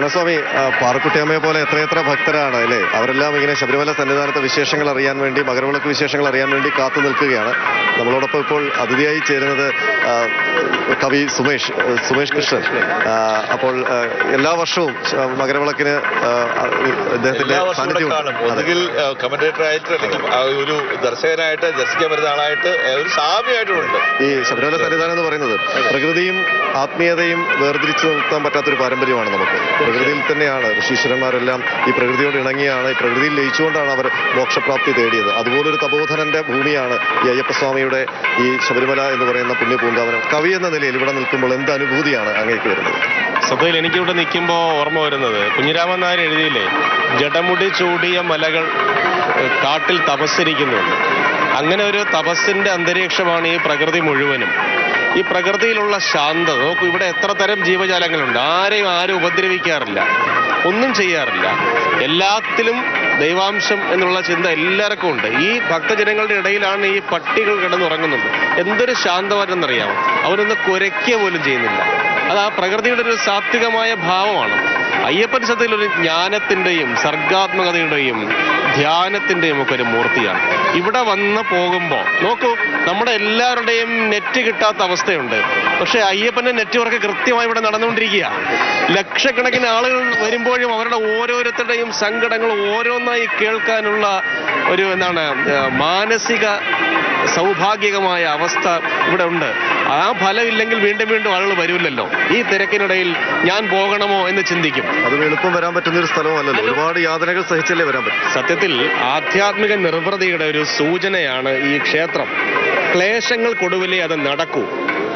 കണ്ണസ്വാമി, പാറക്കുട്ടിയമ്മയെ പോലെ എത്രയെത്ര ഭക്തരാണ് അല്ലേ? അവരെല്ലാം ഇങ്ങനെ ശബരിമല സന്നിധാനത്തെ വിശേഷങ്ങൾ അറിയാൻ വേണ്ടി, മകരവിളക്ക് വിശേഷങ്ങൾ അറിയാൻ വേണ്ടി കാത്തു നിൽക്കുകയാണ്. നമ്മളോടൊപ്പം ഇപ്പോൾ അതിഥിയായി ചേരുന്നത് കവി സുമേഷ് കൃഷ്ണൻ. അപ്പോൾ എല്ലാ വർഷവും മകരവിളക്കിന് അദ്ദേഹത്തിന്റെ സാന്നിധ്യം ഒന്നുകിൽ കമന്റേറ്റർ ആയിട്ട്, അല്ലെങ്കിൽ ഒരു ദർശകനായിട്ട്, ദർശിക്കാൻ വരുന്ന ആളായിട്ട്, ഒരു സാമ്യമായിട്ടുമുണ്ട്. ഈ ശബരിമല സന്നിധാനം എന്ന് പറയുന്നത് പ്രകൃതിയും ആത്മീയതയും വേർതിരിച്ചു നിർത്താൻ പറ്റാത്തൊരു പാരമ്പര്യമാണ് നമുക്ക്. പ്രകൃതിയിൽ തന്നെയാണ് ഋഷീശ്വരന്മാരെല്ലാം ഈ പ്രകൃതിയോട് ഇണങ്ങിയാണ്, ഈ പ്രകൃതിയിൽ ലയിച്ചുകൊണ്ടാണ് അവർ മോക്ഷപ്രാപ്തി തേടിയത്. അതുപോലൊരു തപോധനന്റെ ഭൂമിയാണ് ഈ അയ്യപ്പസ്വാമിയുടെ ഈ ശബരിമല എന്ന് പറയുന്ന പുണ്യപൂങ്കാവനം. കവി എന്ന നിലയിൽ ഇവിടെ നിൽക്കുമ്പോൾ എന്ത് അനുഭൂതിയാണ് അങ്ങേക്ക് വരുന്നത്? സത്യത്തിൽ എനിക്കിവിടെ നിൽക്കുമ്പോൾ ഓർമ്മ വരുന്നത് കുഞ്ഞിരാമൻ നായർ എഴുതിയില്ലേ, ജടമുടി ചൂടിയ മലകൾ കാട്ടിൽ തപസ്സിരിക്കുന്നുണ്ട്. അങ്ങനെ ഒരു തപസ്സിന്റെ അന്തരീക്ഷമാണ് ഈ പ്രകൃതി മുഴുവനും. ഈ പ്രകൃതിയിലുള്ള ശാന്തത നോക്കൂ. ഇവിടെ എത്ര തരം ജീവജാലങ്ങളുണ്ട്. ആരും ഉപദ്രവിക്കാറില്ല, ഒന്നും ചെയ്യാറില്ല. എല്ലാത്തിലും ദൈവാംശം എന്നുള്ള ചിന്ത എല്ലാവർക്കും ഉണ്ട്. ഈ ഭക്തജനങ്ങളുടെ ഇടയിലാണ് ഈ പട്ടികൾ കിടന്നുറങ്ങുന്നുണ്ട്. എന്തൊരു ശാന്തമായിട്ടെന്നറിയാമോ? അവരൊന്ന് കുരയ്ക്കുക പോലും ചെയ്യുന്നില്ല. അത് ആ പ്രകൃതിയുടെ ഒരു സാത്വികമായ ഭാവമാണ്. അയ്യപ്പൻ സത്യത്തിൽ ഒരു ജ്ഞാനത്തിൻ്റെയും സർഗാത്മകതയുടെയും ധ്യാനത്തിൻ്റെയും ഒക്കെ ഒരു മൂർത്തിയാണ്. ഇവിടെ വന്ന് പോകുമ്പോൾ നോക്കൂ, നമ്മുടെ എല്ലാവരുടെയും നെറ്റ് കിട്ടാത്ത അവസ്ഥയുണ്ട്. പക്ഷേ അയ്യപ്പൻ്റെ നെറ്റ്വർക്ക് കൃത്യമായി ഇവിടെ നടന്നുകൊണ്ടിരിക്കുക. ലക്ഷക്കണക്കിന് ആളുകൾ വരുമ്പോഴും അവരുടെ ഓരോരുത്തരുടെയും സങ്കടങ്ങൾ ഓരോന്നായി കേൾക്കാനുള്ള ഒരു മാനസിക സൗഭാഗ്യകമായ അവസ്ഥ ഇവിടെ ഉണ്ട്. ആ ഫലമില്ലെങ്കിൽ വീണ്ടും വീണ്ടും ആളുകൾ വരുമല്ലോ. ഈ തിരക്കിനിടയിൽ ഞാൻ പോകണമോ എന്ന് ചിന്തിക്കും. അത് എളുപ്പം വരാൻ പറ്റുന്ന ഒരു സ്ഥലമല്ലല്ലോ. ഒരുപാട് യാതനകൾ സഹിച്ചല്ലേ വരാൻ പറ്റും. സത്യത്തിൽ ആധ്യാത്മിക നിർവൃതിയുടെ ഒരു സൂചനയാണ് ഈ ക്ഷേത്രം. ക്ലേശങ്ങൾക്കൊടുവിലേ അത് നടക്കൂ.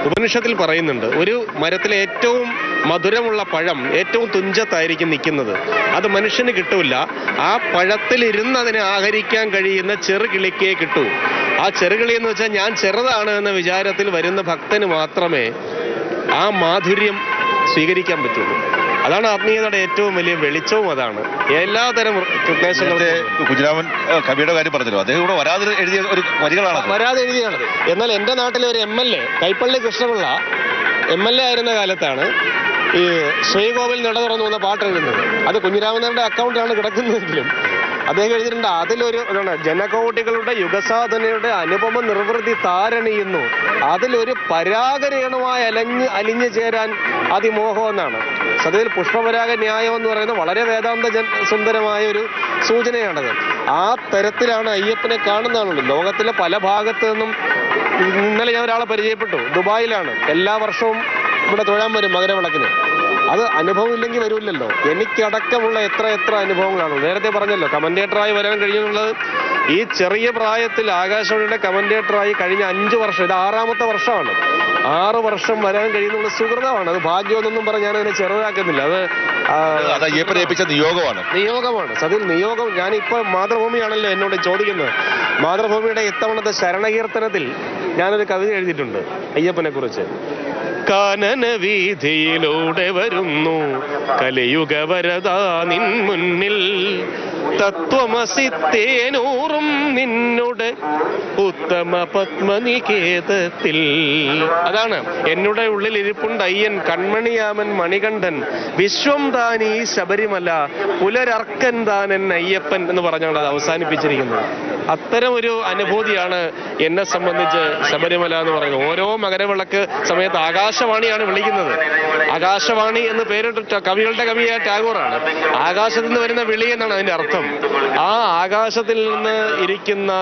ഉപനിഷത്തിൽ പറയുന്നുണ്ട്, ഒരു മരത്തിലെ ഏറ്റവും മധുരമുള്ള പഴം ഏറ്റവും തുഞ്ചത്തായിരിക്കും നിൽക്കുന്നത്. അത് മനുഷ്യന് കിട്ടൂല. ആ പഴത്തിലിരുന്ന് അതിനെ ആഹരിക്കാൻ കഴിയുന്ന ചെറുകിളിക്കേ കിട്ടൂ. ആ ചെറുകിളി എന്ന് വെച്ചാൽ ഞാൻ ചെറുതാണ് എന്ന വിചാരത്തിൽ വരുന്ന ഭക്തന് മാത്രമേ ആ മാധുര്യം സ്വീകരിക്കാൻ പറ്റുള്ളൂ. അതാണ് ആത്മീയതയുടെ ഏറ്റവും വലിയ വെളിച്ചവും. അതാണ് എല്ലാതരം കുഞ്ഞിരാമൻ കവിയുടെ കാര്യം പറഞ്ഞല്ലോ, അദ്ദേഹം ഇവിടെ വരാതെ എഴുതിയ ഒരു വരികളാണ്. വരാതെ എഴുതിയാണ്. എന്നാൽ എൻ്റെ നാട്ടിലെ ഒരു MLA, കൈപ്പള്ളി കൃഷ്ണപിള്ള MLA ആയിരുന്ന കാലത്താണ് ഈ ശ്രീകോവിൽ നട തുറന്നു വന്ന പാട്ട് എഴുതുന്നത്. അത് കുഞ്ഞിരാമനാരുടെ അക്കൗണ്ടിലാണ് കിടക്കുന്നതെങ്കിലും അദ്ദേഹം എഴുതിയിട്ടുണ്ട്. അതിലൊരു ജനകോടികളുടെ യുഗസാധനയുടെ അനുപമ നിർവൃതി താരണിയുന്നു, അതിലൊരു പരാഗരേണുമായി അലിഞ്ഞു ചേരാൻ അതിമോഹം എന്നാണ്. സത്യത്തിൽ പുഷ്പപരാഗ ന്യായം എന്ന് പറയുന്നത് വളരെ വേദാന്ത സുന്ദരമായ ഒരു സൂചനയാണത്. ആ തരത്തിലാണ് അയ്യപ്പനെ കാണുന്നതാണല്ലോ. ലോകത്തിലെ പല ഭാഗത്തു നിന്നും. ഇന്നലെ ഞാൻ ഒരാളെ പരിചയപ്പെട്ടു, ദുബായിലാണ്. എല്ലാ വർഷവും ഇവിടെ തൊഴാൻ വരും മകരവിളക്കിന്. അത് അനുഭവം ഇല്ലെങ്കിൽ വരില്ലല്ലോ. എനിക്കടക്കമുള്ള എത്ര അനുഭവങ്ങളാണ്. നേരത്തെ പറഞ്ഞല്ലോ, കമന്റേറ്ററായി വരാൻ കഴിയുന്നുള്ളത് ഈ ചെറിയ പ്രായത്തിൽ ആകാശവാണിയുടെ കമന്റേറ്ററായി കഴിഞ്ഞ 5 വർഷം, ഇത് 6ാമത്തെ വർഷമാണ്. 6 വർഷം വരാൻ കഴിയുന്നുള്ള സുഹൃതമാണ്. അത് ഭാഗ്യമൊന്നും പറഞ്ഞ് ഞാനതിനെ ചെറുതാക്കുന്നില്ല. അത് അയ്യപ്പനെ ഏൽപ്പിച്ച നിയോഗമാണ്. സത്യത്തിൽ നിയോഗം. ഞാനിപ്പോൾ മാതൃഭൂമിയാണല്ലോ എന്നോട് ചോദിക്കുന്നത്. മാതൃഭൂമിയുടെ ഇത്തവണത്തെ ശരണകീർത്തനത്തിൽ ഞാനൊരു കവിത എഴുതിയിട്ടുണ്ട് അയ്യപ്പനെ കുറിച്ച്. കാനന വീതിയിലൂടെ വരുന്നു കലിയുഗ വരദാ നിൻ മുന്നിൽ, തത്വമസിത്തേനൂറും നിന്നുടെ ഉത്തമ പത്മനികേതത്തിൽ. അതാണ് എന്നുടെ ഉള്ളിൽ ഇരിപ്പുണ്ട് അയ്യൻ കൺമണിയാമൻ മണികണ്ഠൻ, വിശ്വം താനീ ശബരിമല, പുലരർക്കൻ താനൻ അയ്യപ്പൻ എന്ന് പറഞ്ഞാണ് അത് അവസാനിപ്പിച്ചിരിക്കുന്നത്. അത്തരം ഒരു അനുഭൂതിയാണ് എന്നെ സംബന്ധിച്ച് ശബരിമല എന്ന് പറയുന്നത്. ഓരോ മകരവിളക്ക് സമയത്ത് ആകാശവാണിയാണ് വിളിക്കുന്നത്. ആകാശവാണി എന്ന് പേരിട്ട കവികളുടെ കവിയായ ടാഗോറാണ്. ആകാശത്ത് നിന്ന് വരുന്ന വിളി എന്നാണ് അതിന്റെ അർത്ഥം. ആ ആകാശത്തിൽ നിന്ന് ഇരിക്കുന്ന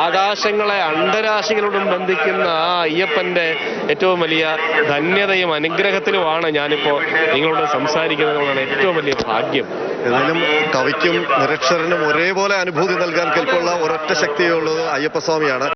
ആകാശങ്ങളെ അണ്ടരാശികളോടും ബന്ധിക്കുന്ന ആ അയ്യപ്പന്റെ ഏറ്റവും വലിയ ധന്യതയും അനുഗ്രഹത്തിലുമാണ് ഞാനിപ്പോ നിങ്ങളോട് സംസാരിക്കുന്നതിനുള്ള ഏറ്റവും വലിയ ഭാഗ്യം. ഏതായാലും കവിക്കും നിരക്ഷരനും ഒരേപോലെ അനുഭൂതി നൽകാൻ കെൽപ്പുള്ള ഒരൊറ്റ ശക്തിയുള്ളത് അയ്യപ്പസ്വാമിയാണ്.